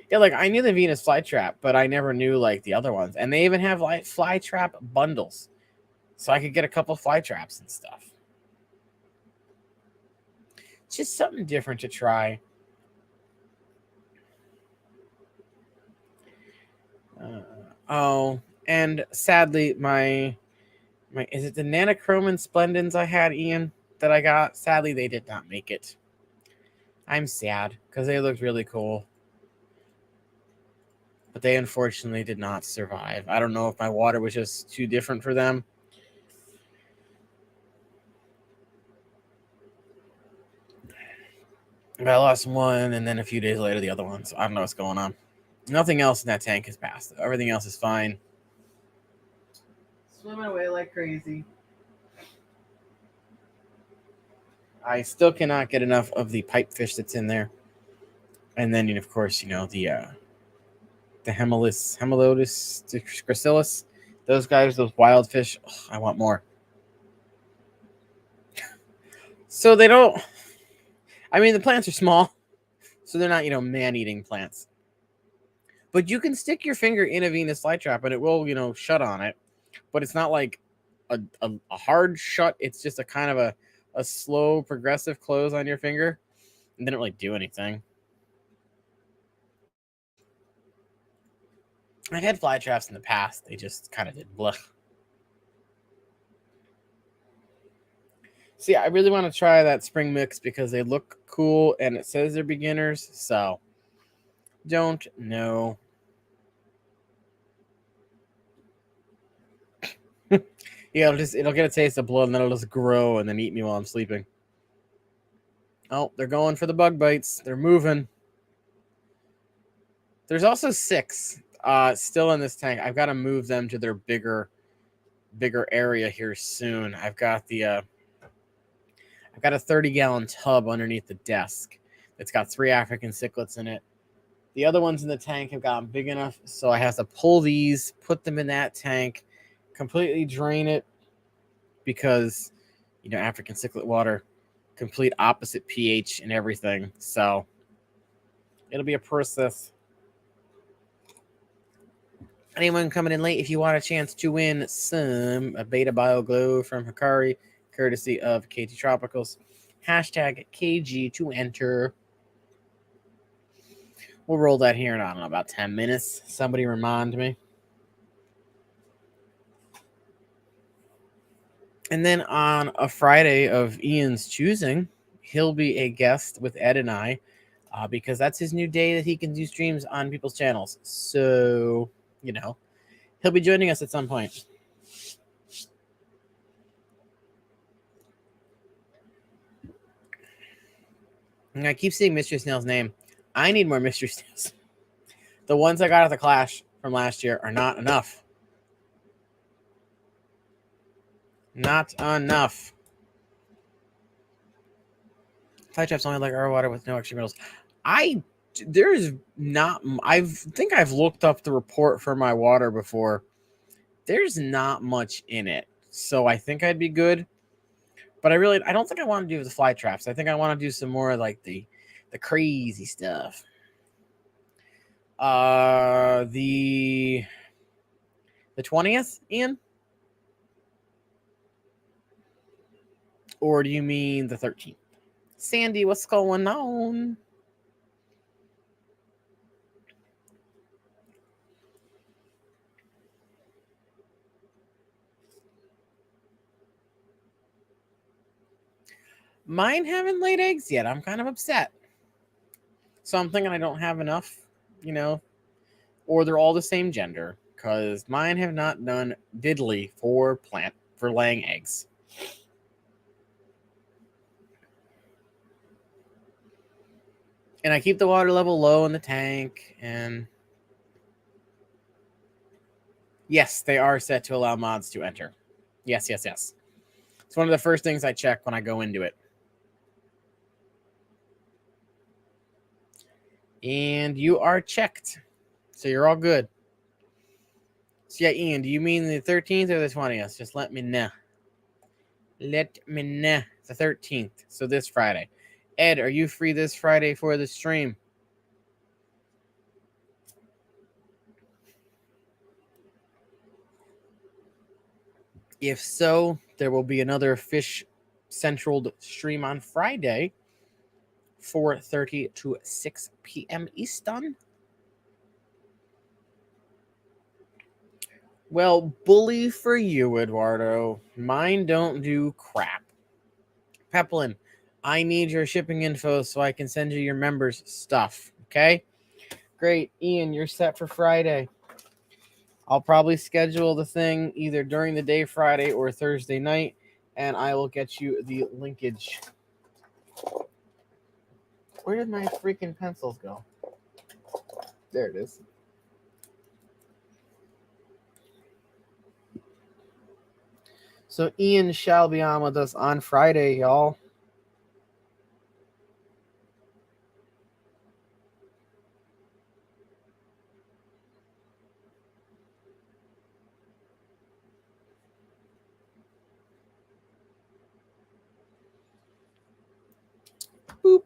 Yeah, like, I knew the Venus flytrap, but I never knew, like, the other ones. And they even have, like, flytrap bundles. So I could get a couple flytraps and stuff. It's just something different to try. And sadly, my is it the Nanochromin Splendens I had, Ian, that I got? Sadly, they did not make it. I'm sad because they looked really cool. But they unfortunately did not survive. I don't know if my water was just too different for them. But I lost one, and then a few days later, the other one. So I don't know what's going on. Nothing else in that tank has passed. Everything else is fine. Swimming away like crazy. I still cannot get enough of the pipefish that's in there. And then, of course, the Hemelotus gracilis. Those guys, those wild fish. Ugh, I want more. So they don't. I mean, the plants are small, so they're not, man-eating plants. But you can stick your finger in a Venus flytrap, and it will, shut on it. But it's not like a hard shut. It's just a kind of a slow, progressive close on your finger. And didn't really do anything. I've had fly traps in the past. They just kind of did blah. So, yeah, I really want to try that spring mix because they look cool and it says they're beginners. So, don't know. Yeah, it'll get a taste of blood and then it'll just grow and then eat me while I'm sleeping. Oh, they're going for the bug bites. They're moving. There's also 6 still in this tank. I've got to move them to their bigger area here soon. I've got I've got a 30-gallon tub underneath the desk that's got 3 African cichlids in it. The other ones in the tank have gotten big enough, so I have to pull these, put them in that tank, completely drain it, because, you know, African cichlid water, complete opposite pH and everything. So it'll be a process. Anyone coming in late, if you want a chance to win a Beta Bio Glow from Hikari, courtesy of KT Tropicals, hashtag KG to enter. We'll roll that here in, I don't know, about 10 minutes. Somebody remind me. And then on a Friday of Ian's choosing, he'll be a guest with Ed and I, because that's his new day that he can do streams on people's channels. So, you know, he'll be joining us at some point. And I keep seeing Mystery Snail's name. I need more Mystery Snails. The ones I got at the Clash from last year are not enough. Not enough. Fly traps only like our water with no extra minerals. I think I've looked up the report for my water before. There's not much in it, so I think I'd be good. But I don't think I want to do the fly traps. I think I want to do some more like the crazy stuff. The 20th, Ian? Or do you mean the 13th? Sandy, what's going on? Mine haven't laid eggs yet. I'm kind of upset. So I'm thinking I don't have enough, you know, or they're all the same gender, because mine have not done diddly for laying eggs. And I keep the water level low in the tank, and yes, they are set to allow mods to enter. Yes. It's one of the first things I check when I go into it. And you are checked. So you're all good. So yeah, Ian, do you mean the 13th or the 20th? Just let me know. Let me know. The 13th. So this Friday. Ed, are you free this Friday for the stream? If so, there will be another Fish Central stream on Friday, 4:30 to 6 p.m. Eastern. Well, bully for you, Eduardo. Mine don't do crap. Peplin, I need your shipping info so I can send you your members' stuff, okay? Great. Ian, you're set for Friday. I'll probably schedule the thing either during the day Friday or Thursday night, and I will get you the linkage. Where did my freaking pencils go? There it is. So Ian shall be on with us on Friday, y'all. Boop.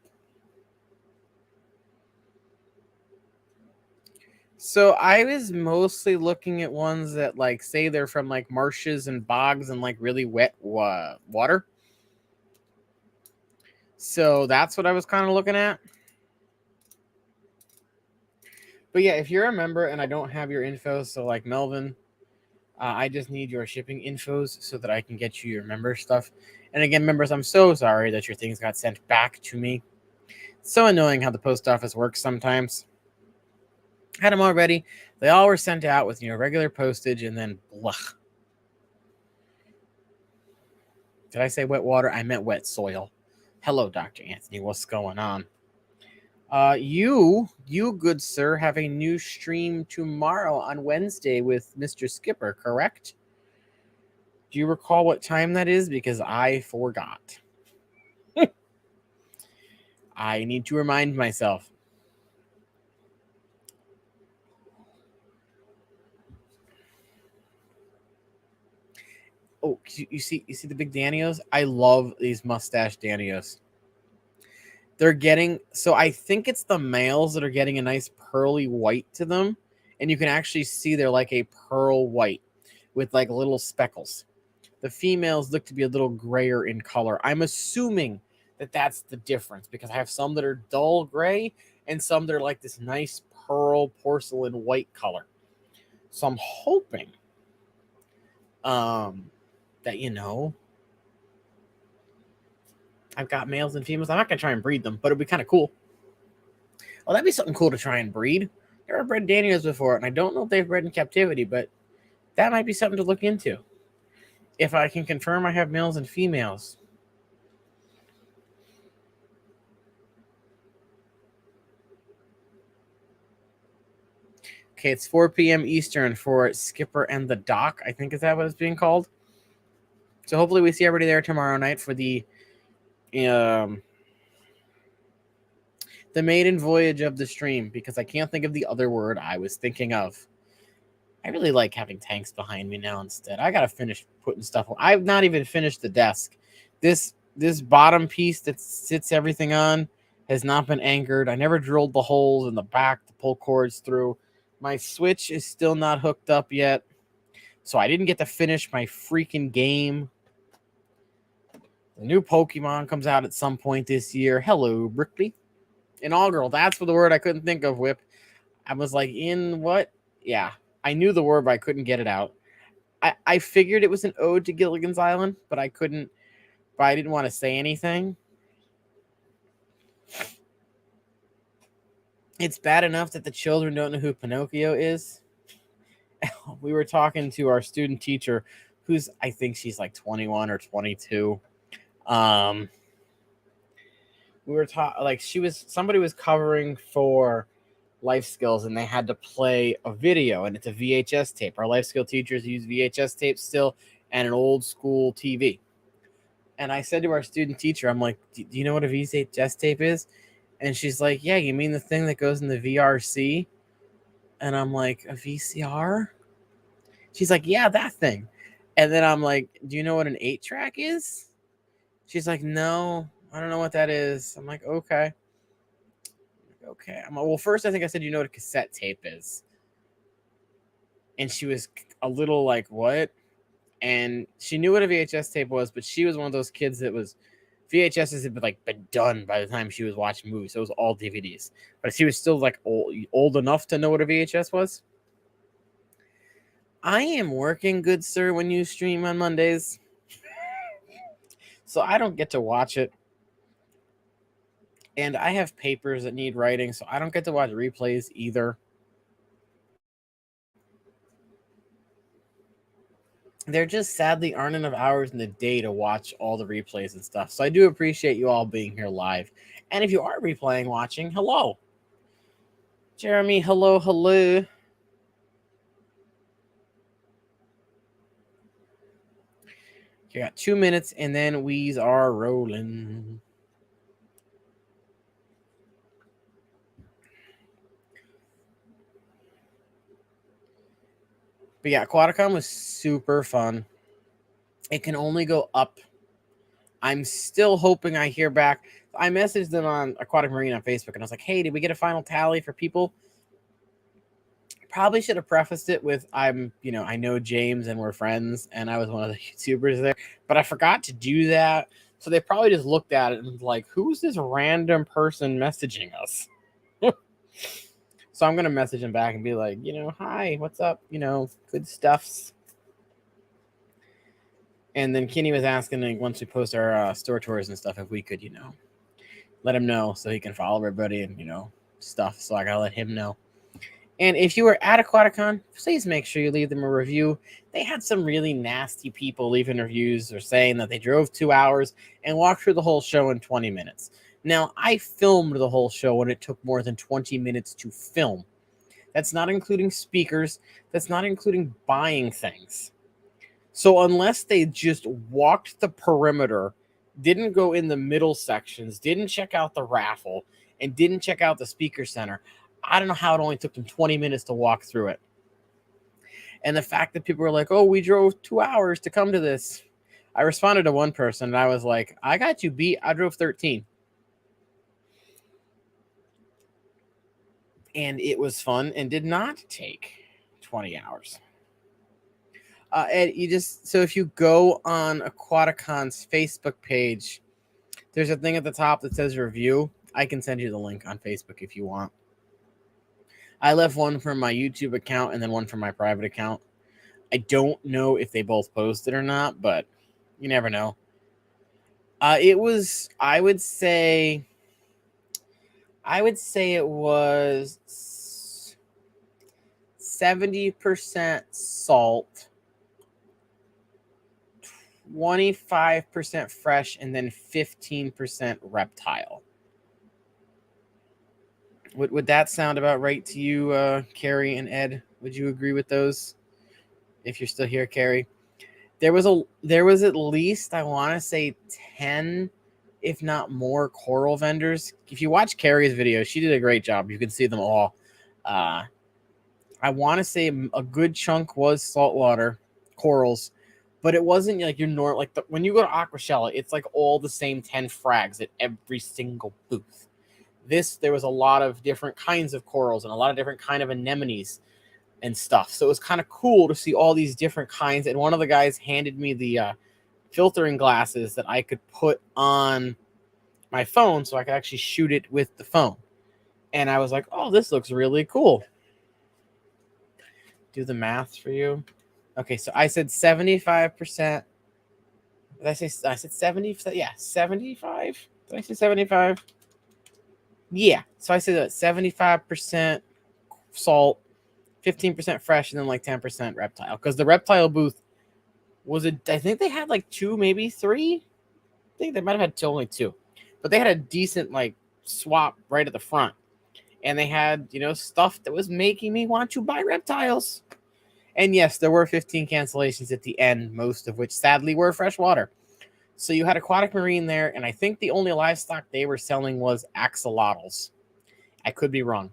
So I was mostly looking at ones that, like, say they're from like marshes and bogs and like really wet water. So that's what I was kind of looking at. But yeah, if you're a member and I don't have your info, so like Melvin, I just need your shipping infos so that I can get you your member stuff. And again, members, I'm so sorry that your things got sent back to me. It's so annoying how the post office works sometimes. Had them already. They all were sent out with, regular postage, and then blah. Did I say wet water? I meant wet soil. Hello, Dr. Anthony. What's going on? You, good sir, have a new stream tomorrow on Wednesday with Mr. Skipper, correct? Do you recall what time that is? Because I forgot. I need to remind myself. Oh, you see the big Danios? I love these mustache Danios. They're getting, so I think it's the males that are getting a nice pearly white to them, and you can actually see they're like a pearl white with like little speckles. The females look to be a little grayer in color. I'm assuming that that's the difference because I have some that are dull gray and some that are like this nice pearl porcelain white color. So I'm hoping that, you know, I've got males and females. I'm not going to try and breed them, but it'd be kind of cool. Well, that'd be something cool to try and breed. Never bred Danios before, and I don't know if they've bred in captivity, but that might be something to look into. If I can confirm I have males and females. Okay, it's 4 p.m. Eastern for Skipper and the Dock. I think is that what it's being called. So hopefully we see everybody there tomorrow night for the maiden voyage of the stream, because I can't think of the other word I was thinking of. I really like having tanks behind me now instead. I gotta finish putting stuff on. I've not even finished the desk. This bottom piece that sits everything on has not been anchored. I never drilled the holes in the back to pull cords through. My switch is still not hooked up yet. So I didn't get to finish my freaking game. The new Pokemon comes out at some point this year. Hello, Brickley. Inaugural. That's what the word I couldn't think of, Whip. I was like, in what? Yeah. I knew the word, but I couldn't get it out. I figured it was an ode to Gilligan's Island, but I couldn't. But I didn't want to say anything. It's bad enough that the children don't know who Pinocchio is. We were talking to our student teacher, who's, I think she's like 21 or 22. We were talking, like, somebody was covering for life skills and they had to play a video, and it's a VHS tape. Our life skill teachers use VHS tapes still and an old school TV. And I said to our student teacher, I'm like, do you know what a VHS tape is? And she's like, yeah, you mean the thing that goes in the VRC? And I'm like, a VCR? She's like, yeah, that thing. And then I'm like, do you know what an 8-track is? She's like, no, I don't know what that is. I'm like, okay. I'm like, well, first I think I said, you know what a cassette tape is? And she was a little like, what? And she knew what a VHS tape was, but she was one of those kids that was VHSs had been done by the time she was watching movies. So it was all DVDs. But she was still like old enough to know what a VHS was. I am working, good sir, when you stream on Mondays. So I don't get to watch it. And I have papers that need writing, so I don't get to watch replays either. There just sadly aren't enough hours in the day to watch all the replays and stuff. So I do appreciate you all being here live. And if you are replaying, watching, hello. Jeremy, hello. You got 2 minutes, and then we are rolling. But yeah, Aquaticon was super fun. It can only go up. I'm still hoping I hear back. I messaged them on Aquatic Marine on Facebook, and I was like, hey, did we get a final tally for people? Probably should have prefaced it with, I know James and we're friends, and I was one of the YouTubers there, but I forgot to do that. So they probably just looked at it and was like, who's this random person messaging us? So I'm going to message him back and be like, hi, what's up? Good stuffs. And then Kenny was asking, like, once we post our store tours and stuff, if we could, let him know so he can follow everybody and, stuff. So I got to let him know. And if you were at Aquaticon, please make sure you leave them a review. They had some really nasty people leaving reviews or saying that they drove 2 hours and walked through the whole show in 20 minutes. Now, I filmed the whole show and it took more than 20 minutes to film. That's not including speakers. That's not including buying things. So unless they just walked the perimeter didn't go in the middle sections, didn't check out the raffle, and didn't check out the speaker center. I don't know how it only took them 20 minutes to walk through it. And the fact that people were like, oh, we drove 2 hours to come to this. I responded to one person and I was like, I got you beat. I drove 13. And it was fun and did not take 20 hours. Ed, so if you go on Aquaticon's Facebook page, there's a thing at the top that says review. I can send you the link on Facebook if you want. I left one from my YouTube account and then one from my private account. I don't know if they both posted or not, but you never know. It was, I would say it was 70% salt, 25% fresh, and then 15% reptile. Would that sound about right to you, Carrie and Ed? Would you agree with those? If you're still here, Carrie. There was at least, I want to say 10, if not more, coral vendors. If you watch Carrie's video, she did a great job. You can see them all. I want to say a good chunk was saltwater corals, but it wasn't like your normal, like when you go to Aquashella, it's like all the same 10 frags at every single booth. There was a lot of different kinds of corals and a lot of different kind of anemones and stuff. So it was kind of cool to see all these different kinds. And one of the guys handed me the filtering glasses that I could put on my phone so I could actually shoot it with the phone. And I was like, oh, this looks really cool. Do the math for you. Okay, so I said 75%. Did I said 70? Yeah, 75. Did I say 75? Yeah. So I said that 75% salt, 15% fresh, and then like 10% reptile. Because the reptile booth I think they had like 2, maybe 3. I think they might have had only 2. But they had a decent like swap right at the front. And they had, stuff that was making me want to buy reptiles. And yes, there were 15 cancellations at the end, most of which sadly were freshwater. So you had aquatic marine there, and I think the only livestock they were selling was axolotls. I could be wrong.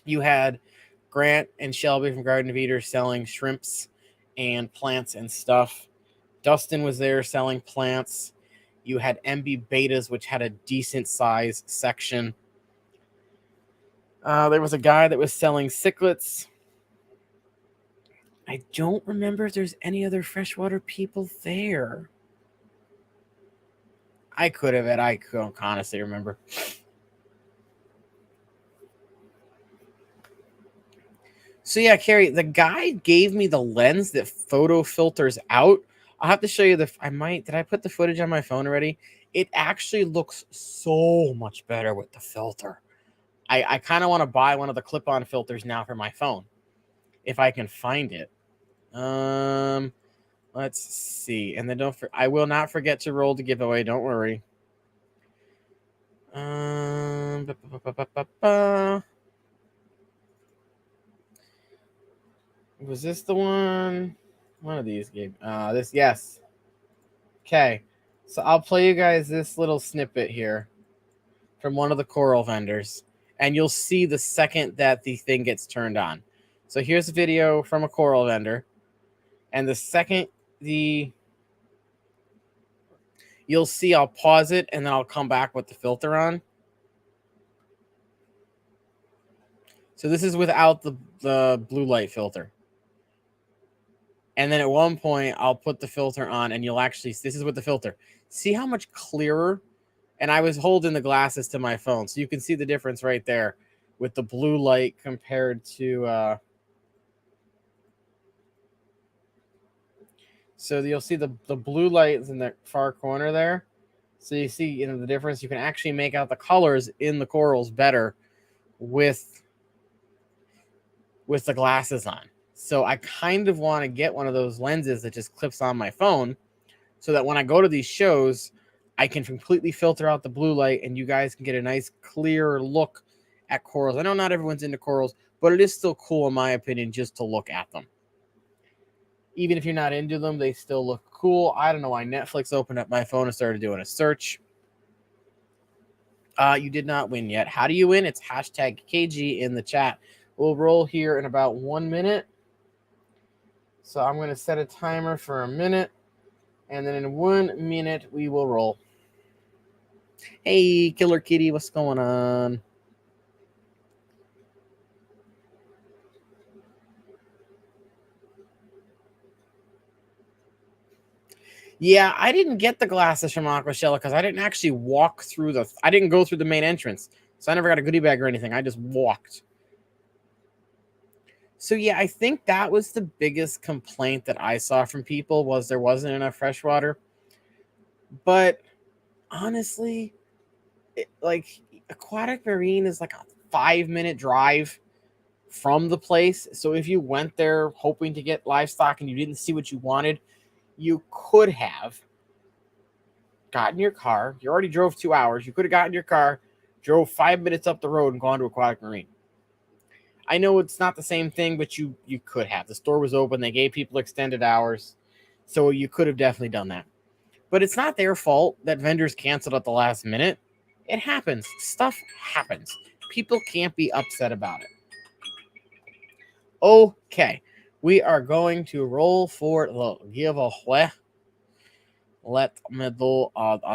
You had Grant and Shelby from Garden of Eden selling shrimps and plants and stuff. Dustin was there selling plants. You had MB Betas, which had a decent size section. There was a guy that was selling cichlids. I don't remember if there's any other freshwater people there. I could have, I don't honestly remember. So yeah, Carrie, the guy gave me the lens that photo filters out. I'll have to show you did I put the footage on my phone already? It actually looks so much better with the filter. I kind of want to buy one of the clip-on filters now for my phone, if I can find it. Let's see. And then I will not forget to roll the giveaway. Don't worry. Was this the one? One of these gave this, yes. Okay. So I'll play you guys this little snippet here from one of the coral vendors, and you'll see the second that the thing gets turned on. So here's a video from a coral vendor, and the second you'll see, I'll pause it and then I'll come back with the filter on. So this is without the blue light filter. And then at one point I'll put the filter on and this is with the filter. See how much clearer? And I was holding the glasses to my phone, so you can see the difference right there with the blue light compared to so you'll see the blue light is in the far corner there. So you see, the difference. You can actually make out the colors in the corals better with the glasses on. So I kind of want to get one of those lenses that just clips on my phone so that when I go to these shows, I can completely filter out the blue light and you guys can get a nice clear look at corals. I know not everyone's into corals, but it is still cool in my opinion just to look at them. Even if you're not into them, they still look cool. I don't know why Netflix opened up my phone and started doing a search. You did not win yet. How do you win? It's hashtag KG in the chat. We'll roll here in about 1 minute. So I'm going to set a timer for a minute. And then in 1 minute, we will roll. Hey, Killer Kitty, what's going on? Yeah, I didn't get the glasses from Aquashella because I didn't actually walk through I didn't go through the main entrance. So I never got a goodie bag or anything. I just walked. So yeah, I think that was the biggest complaint that I saw from people was there wasn't enough fresh water. But honestly, Aquatic Marine is like a 5-minute drive from the place. So if you went there hoping to get livestock and you didn't see what you wanted, you could have gotten your car. You already drove 2 hours. You could have gotten your car, drove 5 minutes up the road and gone to Aquatic Marine. I know it's not the same thing, but you could have. The store was open. They gave people extended hours. So you could have definitely done that. But it's not their fault that vendors canceled at the last minute. It happens. Stuff happens. People can't be upset about it. Okay. We are going to roll for the giveaway. Let me do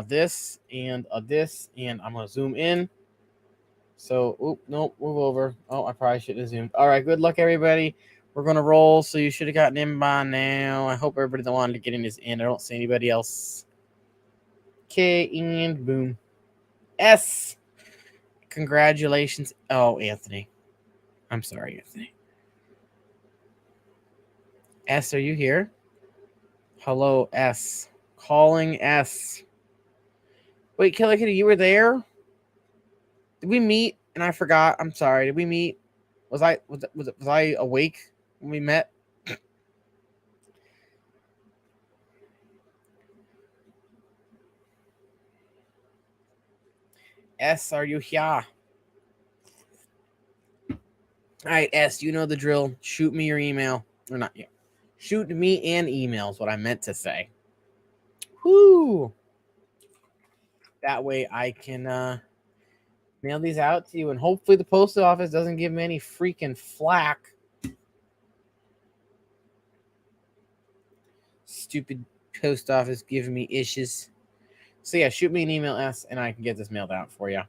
this and this, and I'm going to zoom in. So, nope, move over. Oh, I probably should have zoomed. All right, good luck, everybody. We're going to roll, so you should have gotten in by now. I hope everybody that wanted to get in is in. I don't see anybody else. Okay, and boom. S. Congratulations. Oh, Anthony. I'm sorry, Anthony. S, are you here? Hello, S. Calling S. Wait, Killer Kitty, you were there? Did we meet? And I forgot. I'm sorry. Did we meet? Was I awake when we met? S, are you here? All right, S, you know the drill. Shoot me your email. Or not yet. Shoot me an email is what I meant to say. Whoo! That way I can mail these out to you, and hopefully the post office doesn't give me any freaking flack. Stupid post office giving me issues. So yeah, shoot me an email, S, and I can get this mailed out for you.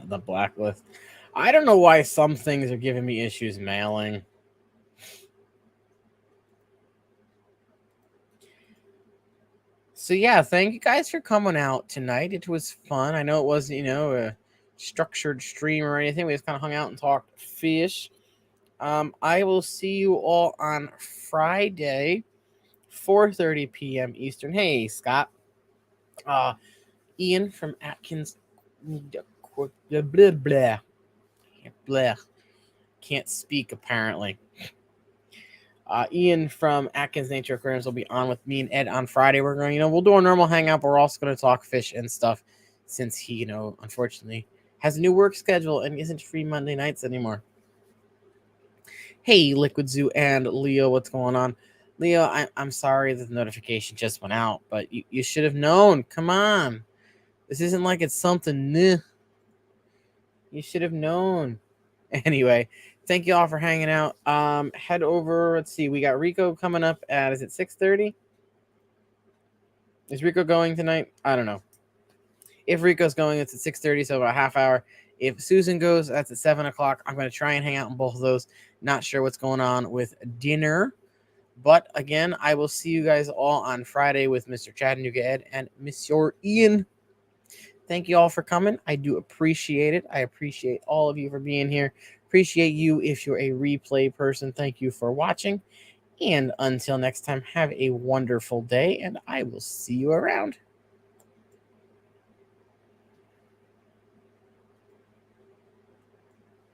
The blacklist. I don't know why some things are giving me issues mailing. So yeah, thank you guys for coming out tonight. It was fun. I know it wasn't, a structured stream or anything. We just kind of hung out and talked fish. I will see you all on Friday, 4:30 p.m. Eastern. Hey, Scott. Ian from Atkins. Blah, blah, blah. Blah. Can't speak, apparently. Ian from Atkins Nature Aquariums will be on with me and Ed on Friday. We're going, we'll do a normal hangout, but we're also going to talk fish and stuff since he, unfortunately has a new work schedule and isn't free Monday nights anymore. Hey, Liquid Zoo and Leo, what's going on? Leo, I'm sorry that the notification just went out, but you should have known. Come on. This isn't like it's something new. You should have known. Anyway, thank you all for hanging out. Head over. Let's see. We got Rico coming up at, is it 6:30? Is Rico going tonight? I don't know. If Rico's going, it's at 6:30, so about a half hour. If Susan goes, that's at 7 o'clock. I'm going to try and hang out on both of those. Not sure what's going on with dinner. But again, I will see you guys all on Friday with Mr. Chattanooga Ed and Monsieur Ian. Thank you all for coming. I do appreciate it. I appreciate all of you for being here. Appreciate you if you're a replay person. Thank you for watching. And until next time, have a wonderful day, and I will see you around.